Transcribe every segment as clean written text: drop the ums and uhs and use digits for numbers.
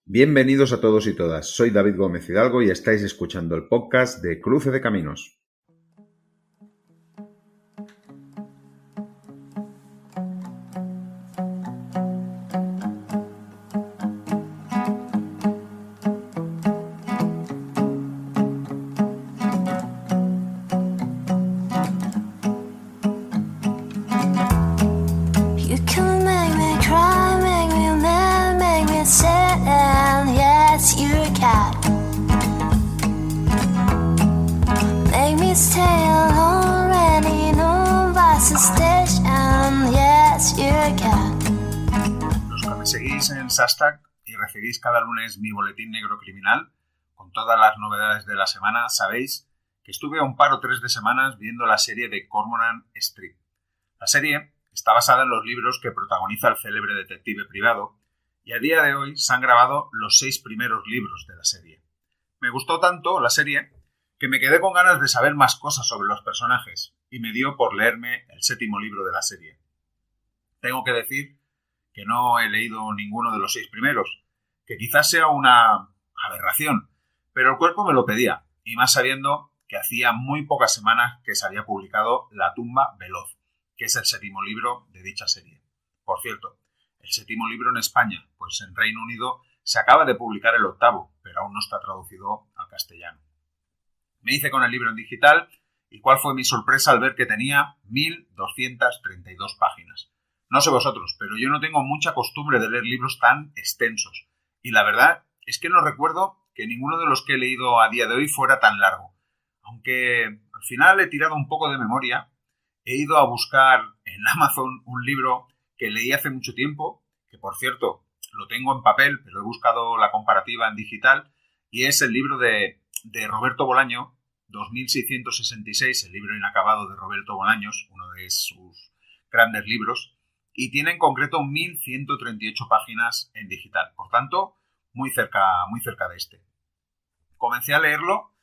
Bienvenidos a todos y todas, soy David Gómez Hidalgo y estáis escuchando el podcast de Cruce de Caminos. Seguís en Substack y recibís cada lunes mi boletín negro criminal con todas las novedades de la semana, sabéis que estuve a un par o tres de semanas viendo la serie de Cormoran Street. La serie está basada en los libros que protagoniza el célebre detective privado y a día de hoy se han grabado los 6 primeros libros de la serie. Me gustó tanto la serie que me quedé con ganas de saber más cosas sobre los personajes y me dio por leerme el 7º libro de la serie. Tengo que decir que no he leído ninguno de los 6 primeros, que quizás sea una aberración, pero el cuerpo me lo pedía, y más sabiendo que hacía muy pocas semanas que se había publicado La tumba veloz, que es el 7º libro de dicha serie. Por cierto, el 7º libro en España, pues en Reino Unido se acaba de publicar el 8º, pero aún no está traducido al castellano. Me hice con el libro en digital, y cuál fue mi sorpresa al ver que tenía 1232 páginas. No sé vosotros, pero yo no tengo mucha costumbre de leer libros tan extensos. Y la verdad es que no recuerdo que ninguno de los que he leído a día de hoy fuera tan largo. Aunque al final he tirado un poco de memoria, he ido a buscar en Amazon un libro que leí hace mucho tiempo, que por cierto lo tengo en papel, pero he buscado la comparativa en digital, y es el libro de Roberto Bolaño, 2666, el libro inacabado de Roberto Bolaños, uno de sus grandes libros, y tiene en concreto 1138 páginas en digital. Por tanto, muy cerca de este. Comencé a leerlo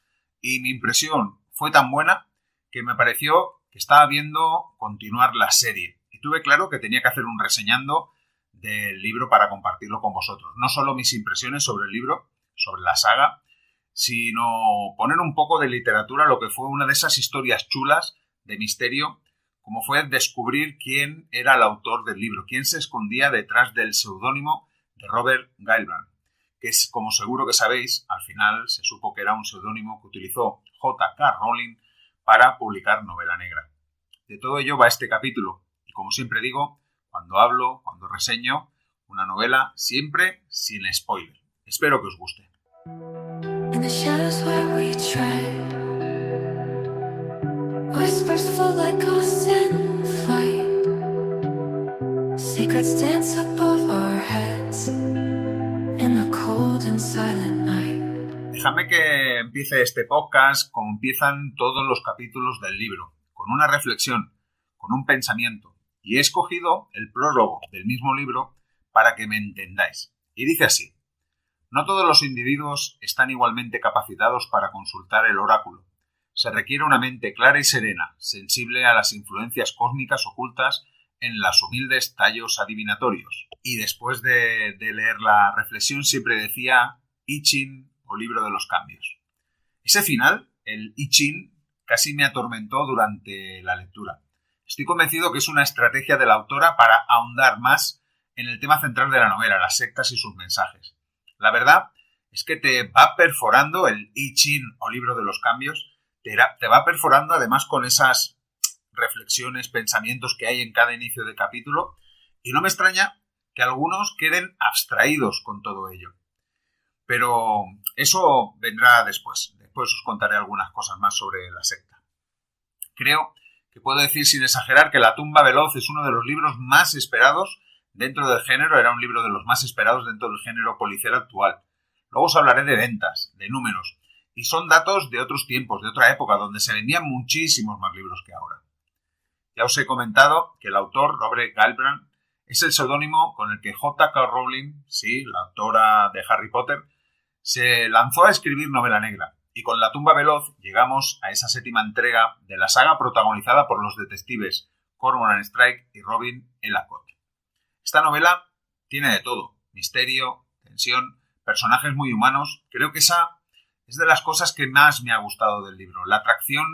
y mi impresión fue tan buena que me pareció que estaba viendo continuar la serie. Y tuve claro que tenía que hacer un reseñando del libro para compartirlo con vosotros. No solo mis impresiones sobre el libro, sobre la saga, sino poner un poco de literatura a lo que fue una de esas historias chulas de misterio, como fue descubrir quién era el autor del libro, quién se escondía detrás del seudónimo de Robert Galbraith, que es, como seguro que sabéis, al final se supo que era un seudónimo que utilizó J.K. Rowling para publicar novela negra. De todo ello va este capítulo, y como siempre digo, cuando hablo, cuando reseño una novela, siempre sin spoiler. Espero que os guste. Whispers flow like ghosts in flight. Secrets dance above our heads in the cold and silent night. Déjame que empiece este podcast como empiezan todos los capítulos del libro, con una reflexión, con un pensamiento. Y he escogido el prólogo del mismo libro para que me entendáis. Y dice así: no todos los individuos están igualmente capacitados para consultar el oráculo. Se requiere una mente clara y serena, sensible a las influencias cósmicas ocultas en los humildes tallos adivinatorios. Y después de leer la reflexión siempre decía I Ching o libro de los cambios. Ese final, el I Ching, casi me atormentó durante la lectura. Estoy convencido que es una estrategia de la autora para ahondar más en el tema central de la novela, las sectas y sus mensajes. La verdad es que te va perforando el I Ching o libro de los cambios. Te va perforando además con esas reflexiones, pensamientos que hay en cada inicio de capítulo, y no me extraña que algunos queden abstraídos con todo ello. Pero eso vendrá después. Después os contaré algunas cosas más sobre la secta. Creo que puedo decir sin exagerar que La tumba veloz es uno de los libros más esperados dentro del género, era un libro de los más esperados dentro del género policial actual. Luego os hablaré de ventas, de números. Y son datos de otros tiempos, de otra época, donde se vendían muchísimos más libros que ahora. Ya os he comentado que el autor, Robert Galbraith, es el seudónimo con el que J.K. Rowling, sí, la autora de Harry Potter, se lanzó a escribir novela negra. Y con La tumba veloz llegamos a esa 7ª entrega de la saga protagonizada por los detectives Cormoran Strike y Robin Ellicott. Esta novela tiene de todo: misterio, tensión, personajes muy humanos. Creo que esa es de las cosas que más me ha gustado del libro. La atracción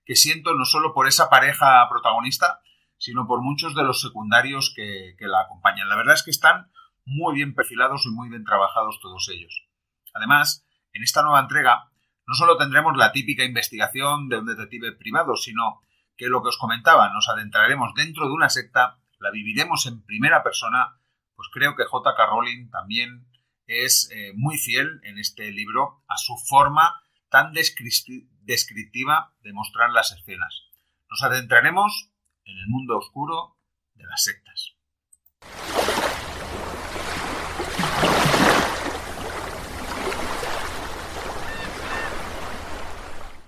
que siento no solo por esa pareja protagonista, sino por muchos de los secundarios que la acompañan. La verdad es que están muy bien perfilados y muy bien trabajados todos ellos. Además, en esta nueva entrega no solo tendremos la típica investigación de un detective privado, sino que lo que os comentaba, nos adentraremos dentro de una secta, la viviremos en primera persona. Pues creo que J.K. Rowling también es muy fiel en este libro a su forma tan descriptiva de mostrar las escenas. Nos adentraremos en el mundo oscuro de las sectas.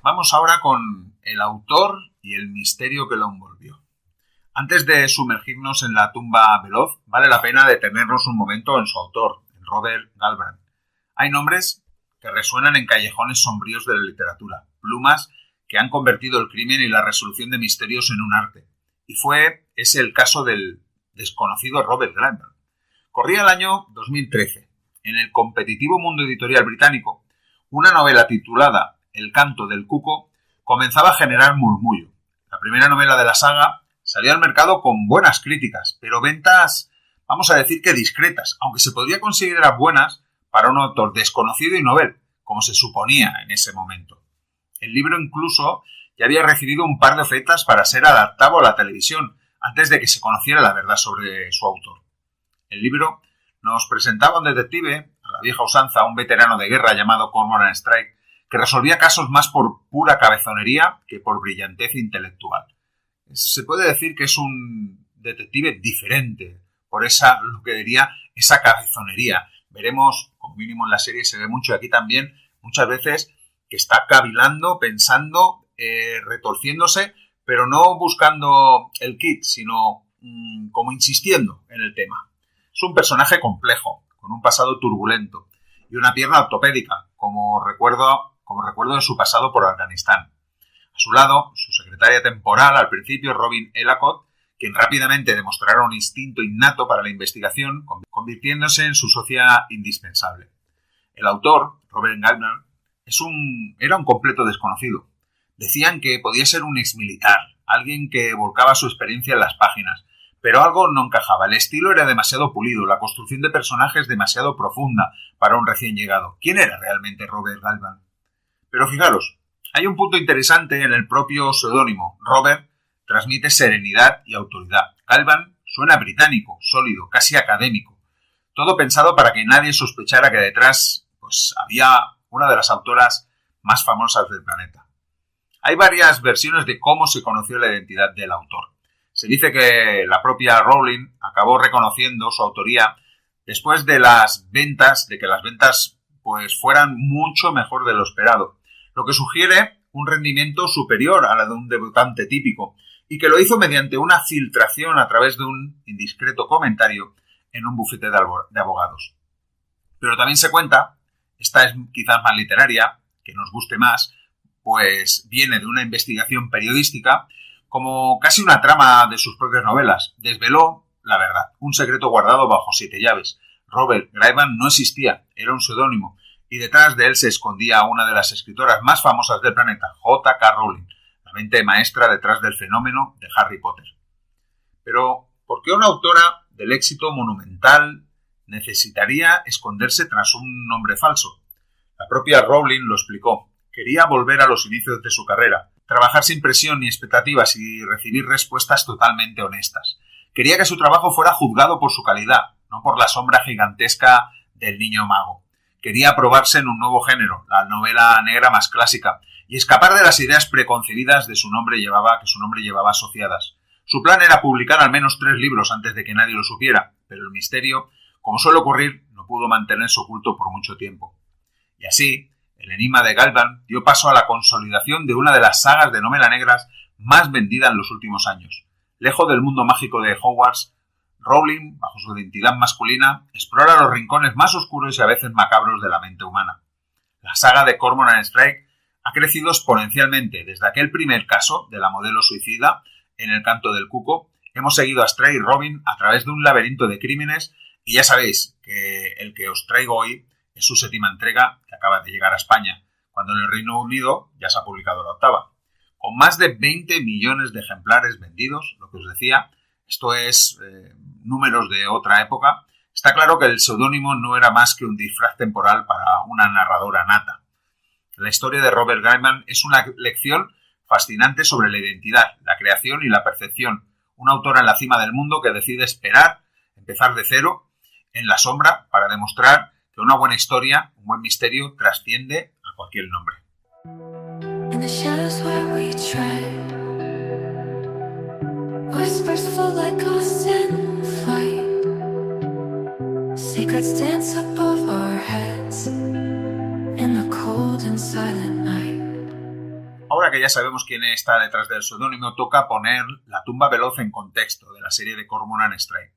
Vamos ahora con el autor y el misterio que lo envolvió. Antes de sumergirnos en la tumba veloz, vale la pena detenernos un momento en su autor, Robert Galbraith. Hay nombres que resuenan en callejones sombríos de la literatura, plumas que han convertido el crimen y la resolución de misterios en un arte. Y ese el caso del desconocido Robert Galbraith. Corría el año 2013. En el competitivo mundo editorial británico, una novela titulada El canto del cuco comenzaba a generar murmullo. La primera novela de la saga salió al mercado con buenas críticas, pero ventas, vamos a decir que discretas, aunque se podría considerar buenas para un autor desconocido y novel, como se suponía en ese momento. El libro incluso ya había recibido un par de ofertas para ser adaptado a la televisión, antes de que se conociera la verdad sobre su autor. El libro nos presentaba a un detective, a la vieja usanza, un veterano de guerra llamado Cormoran Strike, que resolvía casos más por pura cabezonería que por brillantez intelectual. Se puede decir que es un detective diferente por esa cabezonería. Veremos, como mínimo en la serie se ve mucho, aquí también, muchas veces que está cavilando, pensando, retorciéndose, pero no buscando el kit, sino como insistiendo en el tema. Es un personaje complejo, con un pasado turbulento y una pierna ortopédica, como recuerdo de su pasado por Afganistán. A su lado, su secretaria temporal al principio, Robin Ellacott, quien rápidamente demostrará un instinto innato para la investigación, convirtiéndose en su socia indispensable. El autor, Robert Galbraith, era un completo desconocido. Decían que podía ser un exmilitar, alguien que volcaba su experiencia en las páginas, pero algo no encajaba. El estilo era demasiado pulido, la construcción de personajes demasiado profunda para un recién llegado. ¿Quién era realmente Robert Galbraith? Pero fijaros, hay un punto interesante en el propio seudónimo. Robert transmite serenidad y autoridad. Galbraith suena británico, sólido, casi académico. Todo pensado para que nadie sospechara que detrás había una de las autoras más famosas del planeta. Hay varias versiones de cómo se conoció la identidad del autor. Se dice que la propia Rowling acabó reconociendo su autoría después de que las ventas fueran mucho mejor de lo esperado, lo que sugiere un rendimiento superior a la de un debutante típico, y que lo hizo mediante una filtración a través de un indiscreto comentario en un bufete de abogados. Pero también se cuenta, esta es quizás más literaria, que nos guste más, pues viene de una investigación periodística, como casi una trama de sus propias novelas. Desveló la verdad, un secreto guardado bajo 7 llaves. Robert Galbraith no existía, era un seudónimo, y detrás de él se escondía una de las escritoras más famosas del planeta, J.K. Rowling, la mente maestra detrás del fenómeno de Harry Potter. Pero, ¿por qué una autora del éxito monumental necesitaría esconderse tras un nombre falso? La propia Rowling lo explicó. Quería volver a los inicios de su carrera, trabajar sin presión ni expectativas y recibir respuestas totalmente honestas. Quería que su trabajo fuera juzgado por su calidad, no por la sombra gigantesca del niño mago. Quería probarse en un nuevo género, la novela negra más clásica, y escapar de las ideas preconcebidas que su nombre llevaba asociadas. Su plan era publicar al menos 3 libros antes de que nadie lo supiera, pero el misterio, como suele ocurrir, no pudo mantenerse oculto por mucho tiempo. Y así, el enigma de Galbraith dio paso a la consolidación de una de las sagas de novela negras más vendida en los últimos años. Lejos del mundo mágico de Hogwarts, Rowling, bajo su identidad masculina, explora los rincones más oscuros y a veces macabros de la mente humana. La saga de Cormoran Strike ha crecido exponencialmente. Desde aquel primer caso de la modelo suicida en El canto del cuco, hemos seguido a Strike y Robin a través de un laberinto de crímenes, y ya sabéis que el que os traigo hoy Es su 7ª entrega, que acaba de llegar a España, cuando en el Reino Unido ya se ha publicado la 8ª. Con más de 20 millones de ejemplares vendidos, lo que os decía, esto es números de otra época, está claro que el seudónimo no era más que un disfraz temporal para una narradora nata. La historia de Robert Gaiman es una lección fascinante sobre la identidad, la creación y la percepción. Un autor en la cima del mundo que decide esperar, empezar de cero, en la sombra, para demostrar que una buena historia, un buen misterio, trasciende a cualquier nombre. In the shadows where we tread, whispers flow like ghosts in flight. Secrets dance above our heads in the cold and silent night. Ahora que ya sabemos quién está detrás del seudónimo, toca poner La tumba veloz en contexto de la serie de Cormoran Strike.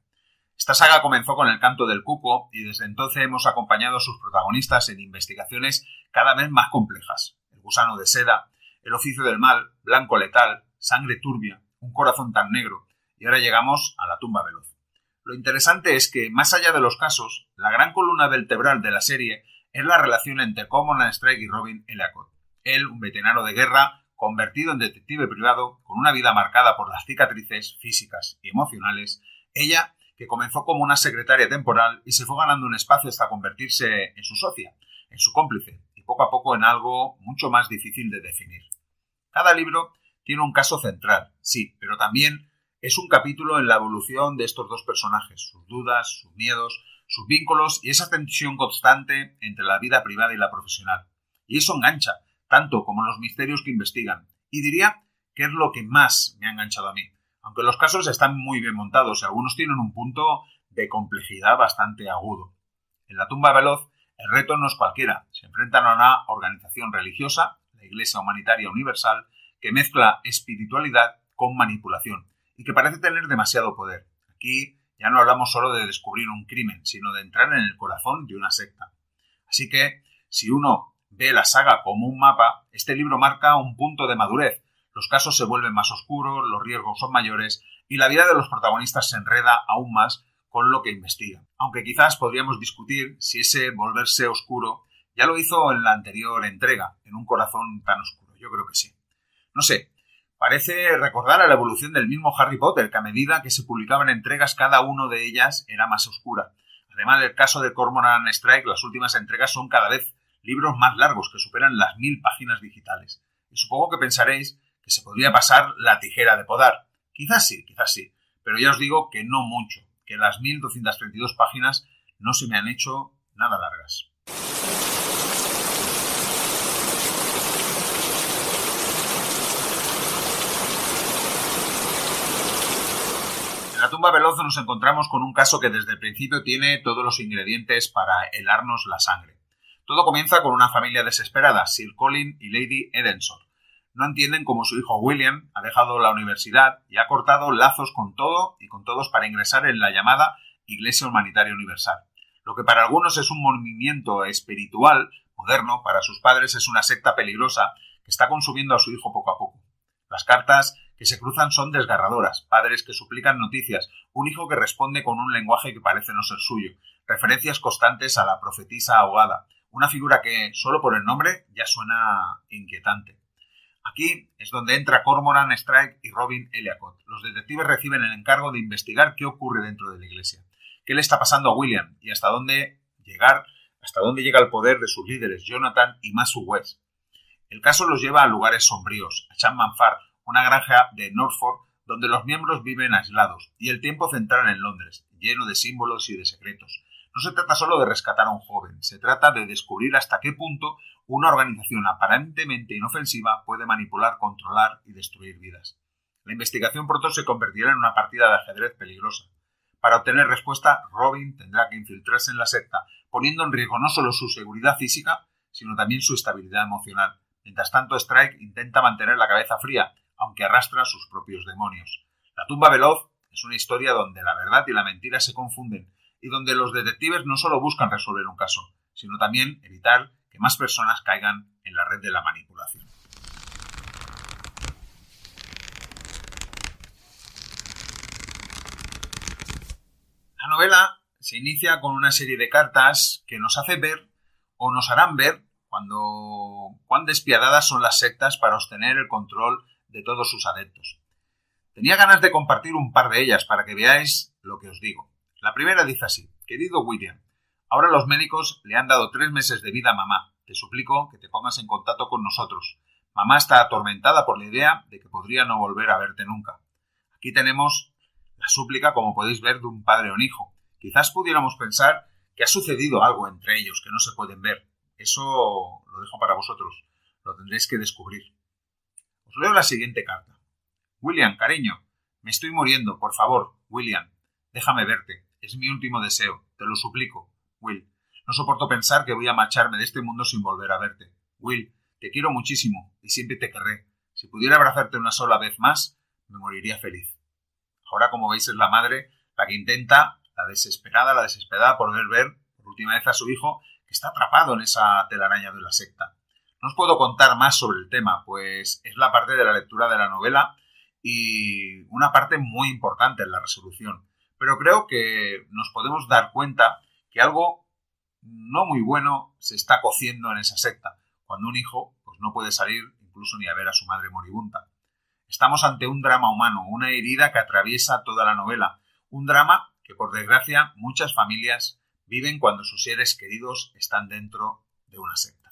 Esta saga comenzó con El canto del cuco y desde entonces hemos acompañado a sus protagonistas en investigaciones cada vez más complejas. El gusano de seda, El oficio del mal, Blanco letal, Sangre turbia, Un corazón tan negro y ahora llegamos a La tumba veloz. Lo interesante es que, más allá de los casos, la gran columna vertebral de la serie es la relación entre Cormoran Strike y Robin Elliot. Él, un veterano de guerra, convertido en detective privado, con una vida marcada por las cicatrices físicas y emocionales. Ella, que comenzó como una secretaria temporal y se fue ganando un espacio hasta convertirse en su socia, en su cómplice, y poco a poco en algo mucho más difícil de definir. Cada libro tiene un caso central, sí, pero también es un capítulo en la evolución de estos dos personajes, sus dudas, sus miedos, sus vínculos y esa tensión constante entre la vida privada y la profesional. Y eso engancha, tanto como los misterios que investigan. Y diría que es lo que más me ha enganchado a mí. Aunque los casos están muy bien montados y algunos tienen un punto de complejidad bastante agudo. En La tumba veloz, el reto no es cualquiera. Se enfrentan a una organización religiosa, la Iglesia Humanitaria Universal, que mezcla espiritualidad con manipulación y que parece tener demasiado poder. Aquí ya no hablamos solo de descubrir un crimen, sino de entrar en el corazón de una secta. Así que, si uno ve la saga como un mapa, este libro marca un punto de madurez. Los casos se vuelven más oscuros, los riesgos son mayores y la vida de los protagonistas se enreda aún más con lo que investigan. Aunque quizás podríamos discutir si ese volverse oscuro ya lo hizo en la anterior entrega, en Un corazón tan oscuro. Yo creo que sí. No sé, parece recordar a la evolución del mismo Harry Potter, que a medida que se publicaban entregas cada una de ellas era más oscura. Además del caso de Cormoran Strike, las últimas entregas son cada vez libros más largos que superan las 1000 páginas digitales. Y supongo que pensaréis que se podría pasar la tijera de podar. Quizás sí, pero ya os digo que no mucho, que las 1232 páginas no se me han hecho nada largas. En La tumba veloz nos encontramos con un caso que desde el principio tiene todos los ingredientes para helarnos la sangre. Todo comienza con una familia desesperada, Sir Colin y Lady Edensor. No entienden cómo su hijo William ha dejado la universidad y ha cortado lazos con todo y con todos para ingresar en la llamada Iglesia Humanitaria Universal. Lo que para algunos es un movimiento espiritual moderno, para sus padres es una secta peligrosa que está consumiendo a su hijo poco a poco. Las cartas que se cruzan son desgarradoras, padres que suplican noticias, un hijo que responde con un lenguaje que parece no ser suyo, referencias constantes a la profetisa ahogada, una figura que, solo por el nombre, ya suena inquietante. Aquí es donde entra Cormoran Strike y Robin Elliot. Los detectives reciben el encargo de investigar qué ocurre dentro de la iglesia, qué le está pasando a William y hasta dónde llega el poder de sus líderes, Jonathan y Masu West. El caso los lleva a lugares sombríos, a Chapman Farm, una granja de Norfolk donde los miembros viven aislados, y el tiempo central en Londres, lleno de símbolos y de secretos. No se trata solo de rescatar a un joven, se trata de descubrir hasta qué punto una organización aparentemente inofensiva puede manipular, controlar y destruir vidas. La investigación pronto se convertirá en una partida de ajedrez peligrosa. Para obtener respuesta, Robin tendrá que infiltrarse en la secta, poniendo en riesgo no solo su seguridad física, sino también su estabilidad emocional. Mientras tanto, Strike intenta mantener la cabeza fría, aunque arrastra sus propios demonios. La tumba veloz es una historia donde la verdad y la mentira se confunden, y donde los detectives no solo buscan resolver un caso, sino también evitar que más personas caigan en la red de la manipulación. La novela se inicia con una serie de cartas que nos hace ver o nos harán ver cuán despiadadas son las sectas para obtener el control de todos sus adeptos. Tenía ganas de compartir un par de ellas para que veáis lo que os digo. La primera dice así: querido William, ahora los médicos le han dado 3 meses de vida a mamá. Te suplico que te pongas en contacto con nosotros. Mamá está atormentada por la idea de que podría no volver a verte nunca. Aquí tenemos la súplica, como podéis ver, de un padre o un hijo. Quizás pudiéramos pensar que ha sucedido algo entre ellos que no se pueden ver. Eso lo dejo para vosotros. Lo tendréis que descubrir. Os leo la siguiente carta. William, cariño, me estoy muriendo. Por favor, William, déjame verte. Es mi último deseo. Te lo suplico. Will, no soporto pensar que voy a marcharme de este mundo sin volver a verte. Will, te quiero muchísimo y siempre te querré. Si pudiera abrazarte una sola vez más, me moriría feliz. Ahora, como veis, es la madre la que intenta, la desesperada por ver por última vez a su hijo, que está atrapado en esa telaraña de la secta. No os puedo contar más sobre el tema, pues es la parte de la lectura de la novela y una parte muy importante en la resolución. Pero creo que nos podemos dar cuenta que algo no muy bueno se está cociendo en esa secta, cuando un hijo pues no puede salir incluso ni a ver a su madre moribunda. Estamos ante un drama humano, una herida que atraviesa toda la novela, un drama que, por desgracia, muchas familias viven cuando sus seres queridos están dentro de una secta.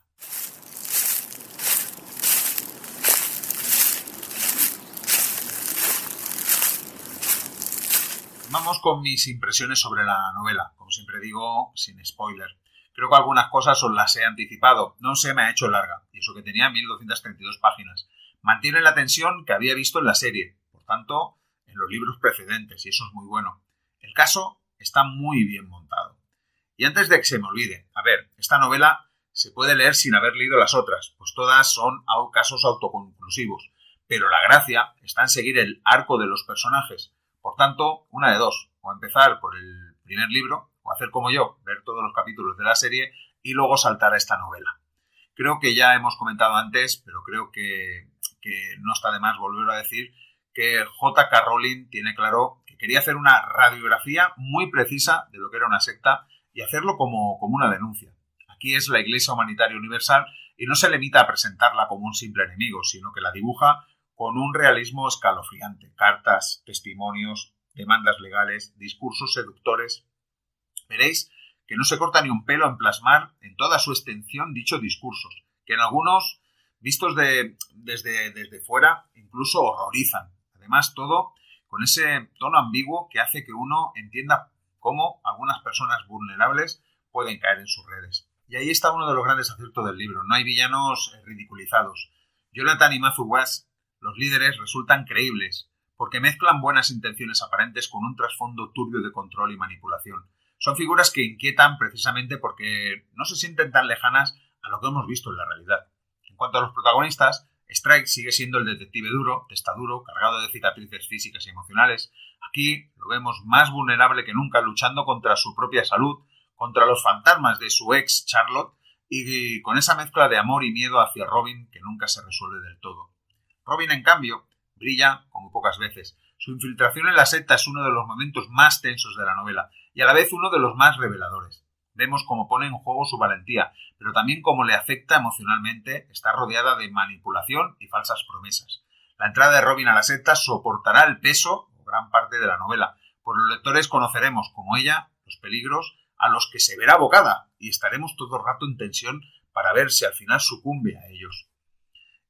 Vamos con mis impresiones sobre la novela, como siempre digo, sin spoiler. Creo que algunas cosas os las he anticipado, no se me ha hecho larga, y eso que tenía 1232 páginas. Mantiene la tensión que había visto en la serie, por tanto, en los libros precedentes, y eso es muy bueno. El caso está muy bien montado. Y antes de que se me olvide, esta novela se puede leer sin haber leído las otras, pues todas son casos autoconclusivos, pero la gracia está en seguir el arco de los personajes. Por tanto, una de dos, o empezar por el primer libro, o hacer como yo, ver todos los capítulos de la serie y luego saltar a esta novela. Creo que ya hemos comentado antes, pero creo que no está de más volver a decir que J.K. Rowling tiene claro que quería hacer una radiografía muy precisa de lo que era una secta y hacerlo como una denuncia. Aquí es la Iglesia Humanitaria Universal y no se limita a presentarla como un simple enemigo, sino que la dibuja con un realismo escalofriante. Cartas, testimonios, demandas legales, discursos seductores. Veréis que no se corta ni un pelo en plasmar en toda su extensión dichos discursos, que en algunos, vistos desde fuera, incluso horrorizan. Además, todo con ese tono ambiguo que hace que uno entienda cómo algunas personas vulnerables pueden caer en sus redes. Y ahí está uno de los grandes aciertos del libro. No hay villanos ridiculizados. Jonathan y Matthew West, los líderes, resultan creíbles, porque mezclan buenas intenciones aparentes con un trasfondo turbio de control y manipulación. Son figuras que inquietan precisamente porque no se sienten tan lejanas a lo que hemos visto en la realidad. En cuanto a los protagonistas, Strike sigue siendo el detective duro, testaduro, cargado de cicatrices físicas y emocionales. Aquí lo vemos más vulnerable que nunca, luchando contra su propia salud, contra los fantasmas de su ex Charlotte y con esa mezcla de amor y miedo hacia Robin que nunca se resuelve del todo. Robin, en cambio, brilla como pocas veces. Su infiltración en la secta es uno de los momentos más tensos de la novela y a la vez uno de los más reveladores. Vemos cómo pone en juego su valentía, pero también cómo le afecta emocionalmente estar rodeada de manipulación y falsas promesas. La entrada de Robin a la secta soportará el peso o gran parte de la novela, pues los lectores conoceremos, como ella, los peligros a los que se verá abocada y estaremos todo el rato en tensión para ver si al final sucumbe a ellos.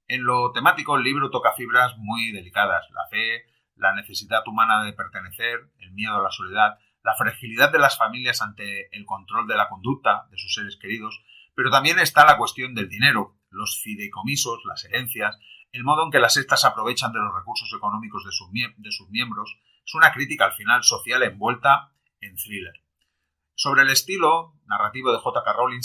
En lo temático, el libro toca fibras muy delicadas: la fe, la necesidad humana de pertenecer, el miedo a la soledad, la fragilidad de las familias ante el control de la conducta de sus seres queridos, pero también está la cuestión del dinero, los fideicomisos, las herencias, el modo en que las sectas aprovechan de los recursos económicos de sus miembros. Es una crítica al final social envuelta en thriller. Sobre el estilo narrativo de J.K. Rowling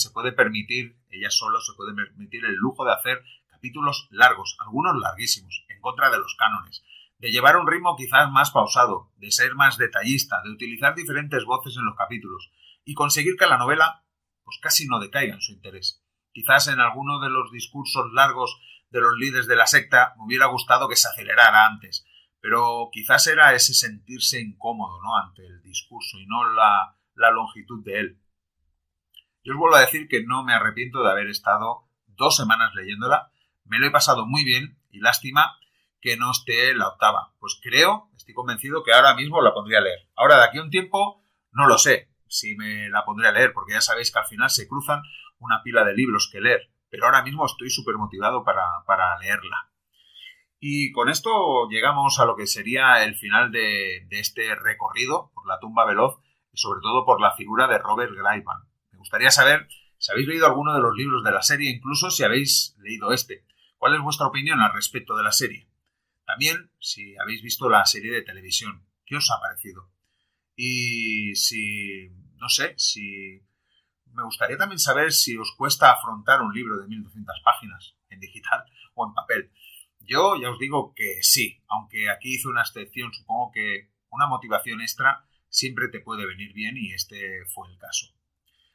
ella solo se puede permitir el lujo de hacer capítulos largos, algunos larguísimos, en contra de los cánones, de llevar un ritmo quizás más pausado, de ser más detallista, de utilizar diferentes voces en los capítulos y conseguir que la novela pues casi no decaiga en su interés. Quizás en alguno de los discursos largos de los líderes de la secta me hubiera gustado que se acelerara antes, pero quizás era ese sentirse incómodo, ¿no?, ante el discurso y no la longitud de él. Yo os vuelvo a decir que no me arrepiento de haber estado 2 semanas leyéndola. Me lo he pasado muy bien y lástima que no esté la 8ª. Pues estoy convencido que ahora mismo la pondría a leer. Ahora, de aquí a un tiempo, no lo sé si me la pondré a leer, porque ya sabéis que al final se cruzan una pila de libros que leer. Pero ahora mismo estoy súper motivado para leerla. Y con esto llegamos a lo que sería el final de este recorrido por la tumba veloz y sobre todo por la figura de Robert Graivan. Me gustaría saber si habéis leído alguno de los libros de la serie, incluso si habéis leído este. ¿Cuál es vuestra opinión al respecto de la serie? También si habéis visto la serie de televisión, ¿qué os ha parecido? Y no sé, me gustaría también saber si os cuesta afrontar un libro de 1200 páginas en digital o en papel. Yo ya os digo que sí, aunque aquí hice una excepción, supongo que una motivación extra siempre te puede venir bien y este fue el caso.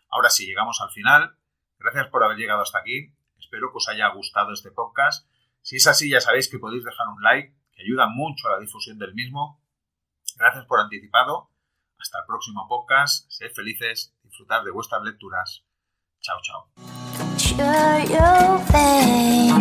Ahora sí, llegamos al final. Gracias por haber llegado hasta aquí. Espero que os haya gustado este podcast. Si es así, ya sabéis que podéis dejar un like, que ayuda mucho a la difusión del mismo. Gracias por anticipado. Hasta el próximo podcast. Sed felices, disfrutad de vuestras lecturas. Chao, chao. Sure, your vein.